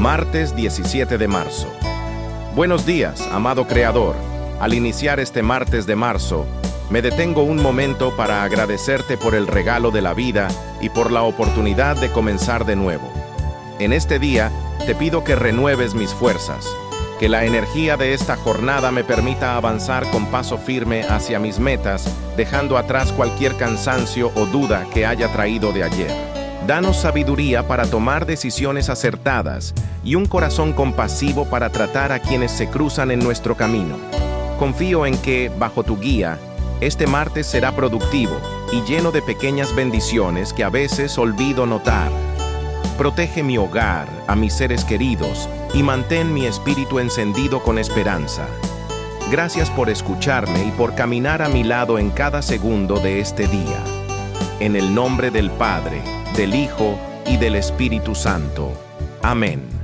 Martes 17 de marzo. Buenos días, amado Creador. Al iniciar este martes de marzo, me detengo un momento para agradecerte por el regalo de la vida y por la oportunidad de comenzar de nuevo. En este día, te pido que renueves mis fuerzas, que la energía de esta jornada me permita avanzar con paso firme hacia mis metas, dejando atrás cualquier cansancio o duda que haya traído de ayer. Danos sabiduría para tomar decisiones acertadas y un corazón compasivo para tratar a quienes se cruzan en nuestro camino. Confío en que, bajo tu guía, este martes será productivo y lleno de pequeñas bendiciones que a veces olvido notar. Protege mi hogar, a mis seres queridos, y mantén mi espíritu encendido con esperanza. Gracias por escucharme y por caminar a mi lado en cada segundo de este día. En el nombre del Padre, del Hijo y del Espíritu Santo. Amén.